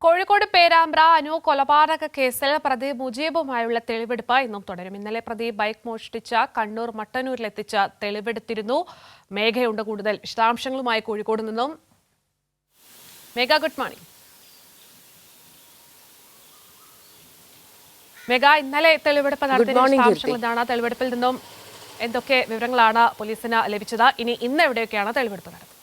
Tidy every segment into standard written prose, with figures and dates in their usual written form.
കോഴിക്കോട് പേരാമ്പ്ര അനു കൊലപാതക കേസിൽ പ്രതി മുജീബുമായുള്ള തെളിവെടുപ്പ് ഇന്നും തുടരും. ഇന്നലെ പ്രതി ബൈക്ക് മോഷ്ടിച്ച കണ്ണൂർ മട്ടന്നൂരിലെത്തിച്ച തെളിവെടുത്തിരുന്നു. മേഘയുണ്ട് കൂടുതൽ വിശദാംശങ്ങളുമായി കോഴിക്കോട് നിന്നും. മേഘ, ഗുഡ് മോർണിംഗ്. മേഘ, ഇന്നലെ തെളിവെടുപ്പ് നടത്തിയ വിശദാംശങ്ങൾ എന്താണ്? തെളിവെടുപ്പിൽ നിന്നും എന്തൊക്കെ വിവരങ്ങളാണ് പോലീസിന് ലഭിച്ചത്? ഇന്ന് എവിടെയൊക്കെയാണ് തെളിവെടുപ്പ് നടത്തുന്നത്?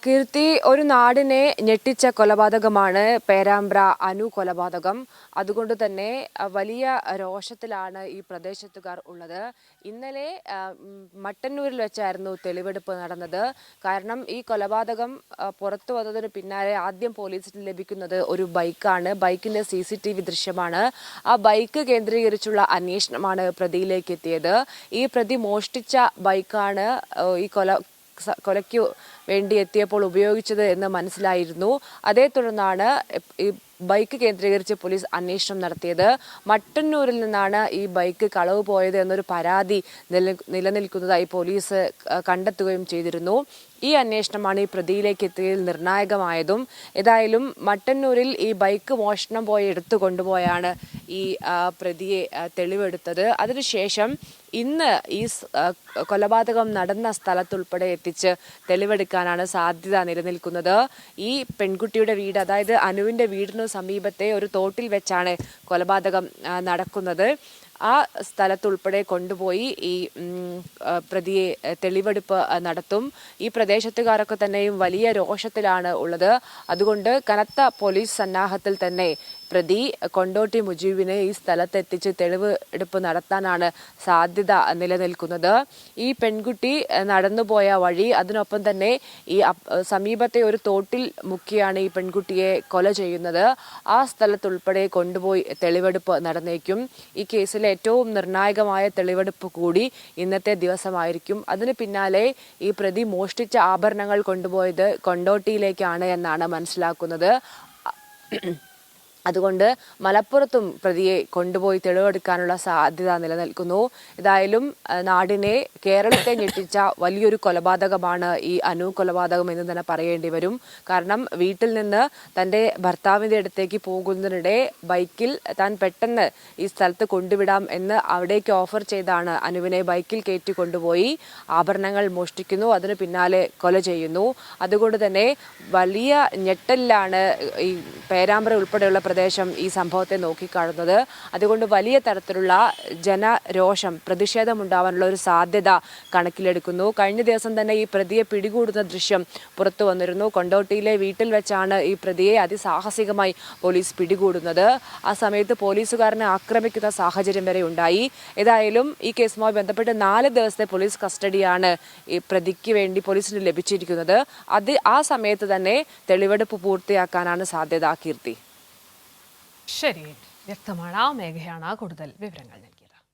കീർത്തി, ഒരു നാടിനെ ഞെട്ടിച്ച കൊലപാതകമാണ് പേരാമ്പ്ര അനു കൊലപാതകം. അതുകൊണ്ട് തന്നെ വലിയ രോഷത്തിലാണ് ഈ പ്രദേശത്തുകാർ ഉള്ളത്. ഇന്നലെ മട്ടന്നൂരിൽ വെച്ചായിരുന്നു തെളിവെടുപ്പ് നടന്നത്. കാരണം ഈ കൊലപാതകം പുറത്തു വന്നതിന് പിന്നാലെ ആദ്യം പോലീസിന് ലഭിക്കുന്നത് ഒരു ബൈക്കാണ്. ബൈക്കിന്റെ CCTV ദൃശ്യമാണ്. ആ ബൈക്ക് കേന്ദ്രീകരിച്ചുള്ള അന്വേഷണമാണ് പ്രതിയിലേക്ക് എത്തിയത്. ഈ പ്രതി മോഷ്ടിച്ച ബൈക്കാണ് ഈ കൊലയ്ക്ക് വേണ്ടി എത്തിയപ്പോൾ ഉപയോഗിച്ചത് എന്ന് മനസ്സിലായിരുന്നു. അതേ തുടർന്നാണ് ഈ ബൈക്ക് കേന്ദ്രീകരിച്ച് പോലീസ് അന്വേഷണം നടത്തിയത്. മട്ടന്നൂരിൽ നിന്നാണ് ഈ ബൈക്ക് കളവ് പോയത് എന്നൊരു പരാതി നിലനിൽക്കുന്നതായി പോലീസ് കണ്ടെത്തുകയും ചെയ്തിരുന്നു. ഈ അന്വേഷണമാണ് ഈ പ്രതിയിലേക്ക് എത്തിയതിൽ നിർണായകമായതും. ഏതായാലും മട്ടന്നൂരിൽ ഈ ബൈക്ക് മോഷണം എടുത്തു കൊണ്ടുപോയാണ് ഈ പ്രതിയെ തെളിവെടുത്തത്. അതിനുശേഷം ഇന്ന് ഈ കൊലപാതകം നടന്ന സ്ഥലത്തുൾപ്പെടെ എത്തിച്ച് തെളിവെടുക്കാനാണ് സാധ്യത നിലനിൽക്കുന്നത്. ഈ പെൺകുട്ടിയുടെ വീട്, അതായത് അനുവിന്റെ വീടിനു സമീപത്തെ ഒരു തോട്ടിൽ വെച്ചാണ് കൊലപാതകം നടക്കുന്നത്. ആ സ്ഥലത്തുൾപ്പെടെ കൊണ്ടുപോയി ഈ പ്രതിയെ തെളിവെടുപ്പ് നടത്തും. ഈ പ്രദേശത്തുകാരൊക്കെ തന്നെയും വലിയ രോഷത്തിലാണ് ഉള്ളത്. അതുകൊണ്ട് കനത്ത പോലീസ് സന്നാഹത്തിൽ തന്നെ പ്രതി കൊണ്ടോട്ടി മുജീബിനെ ഈ സ്ഥലത്തെത്തിച്ച് തെളിവ് എടുപ്പ് നടത്താനാണ് സാധ്യത നിലനിൽക്കുന്നത്. ഈ പെൺകുട്ടി നടന്നുപോയ വഴി, അതിനൊപ്പം തന്നെ ഈ സമീപത്തെ ഒരു തോട്ടിൽ മുക്കിയാണ് ഈ പെൺകുട്ടിയെ കൊല ചെയ്യുന്നത്. ആ സ്ഥലത്തുൾപ്പെടെ കൊണ്ടുപോയി തെളിവെടുപ്പ് നടന്നേക്കും. ഈ കേസിലെ ഏറ്റവും നിർണായകമായ തെളിവെടുപ്പ് കൂടി ഇന്നത്തെ ദിവസമായിരിക്കും. അതിന് പിന്നാലെ ഈ പ്രതി മോഷ്ടിച്ച ആഭരണങ്ങൾ കൊണ്ടുപോയത് കൊണ്ടോട്ടിയിലേക്കാണ് എന്നാണ് മനസ്സിലാക്കുന്നത്. അതുകൊണ്ട് മലപ്പുറത്തും പ്രതിയെ കൊണ്ടുപോയി തെളിവെടുക്കാനുള്ള സാധ്യത നിലനിൽക്കുന്നു. ഏതായാലും നാടിനെ, കേരളത്തെ ഞെട്ടിച്ച വലിയൊരു കൊലപാതകമാണ് ഈ അനു കൊലപാതകം എന്ന് തന്നെ പറയേണ്ടി വരും. കാരണം വീട്ടിൽ നിന്ന് തൻ്റെ ഭർത്താവിൻ്റെ അടുത്തേക്ക് പോകുന്നതിനിടെ ബൈക്കിൽ താൻ പെട്ടെന്ന് ഈ സ്ഥലത്ത് കൊണ്ടുവിടാം എന്ന് അവിടേക്ക് ഓഫർ ചെയ്താണ് അനുവിനെ ബൈക്കിൽ കയറ്റി കൊണ്ടുപോയി ആഭരണങ്ങൾ മോഷ്ടിക്കുന്നു. അതിന് പിന്നാലെ കൊല ചെയ്യുന്നു. അതുകൊണ്ട് തന്നെ വലിയ ഞെട്ടലിലാണ് ഈ പേരാമ്പ്ര ഉൾപ്പെടെയുള്ള പ്രദേശം ഈ സംഭവത്തെ നോക്കിക്കാണുന്നത്. അതുകൊണ്ട് വലിയ തരത്തിലുള്ള ജനരോഷം, പ്രതിഷേധമുണ്ടാവാനുള്ള ഒരു സാധ്യത കണക്കിലെടുക്കുന്നു. കഴിഞ്ഞ ദിവസം തന്നെ ഈ പ്രതിയെ പിടികൂടുന്ന ദൃശ്യം പുറത്തു വന്നിരുന്നു. കൊണ്ടോട്ടിയിലെ വീട്ടിൽ വെച്ചാണ് ഈ പ്രതിയെ അതിസാഹസികമായി പോലീസ് പിടികൂടുന്നത്. ആ സമയത്ത് പോലീസുകാരനെ ആക്രമിക്കുന്ന സാഹചര്യം വരെ ഉണ്ടായി. ഏതായാലും ഈ കേസുമായി ബന്ധപ്പെട്ട് 4 ദിവസത്തെ പോലീസ് കസ്റ്റഡിയാണ് ഈ പ്രതിക്ക് വേണ്ടി പോലീസിന് ലഭിച്ചിരിക്കുന്നത്. ആ സമയത്ത് തന്നെ തെളിവെടുപ്പ് പൂർത്തിയാക്കാനാണ് സാധ്യത. കീർത്തി, ശരി, വ്യക്തമാണ്. മേഘയാണ് കൂടുതൽ വിവരങ്ങൾ നൽകി.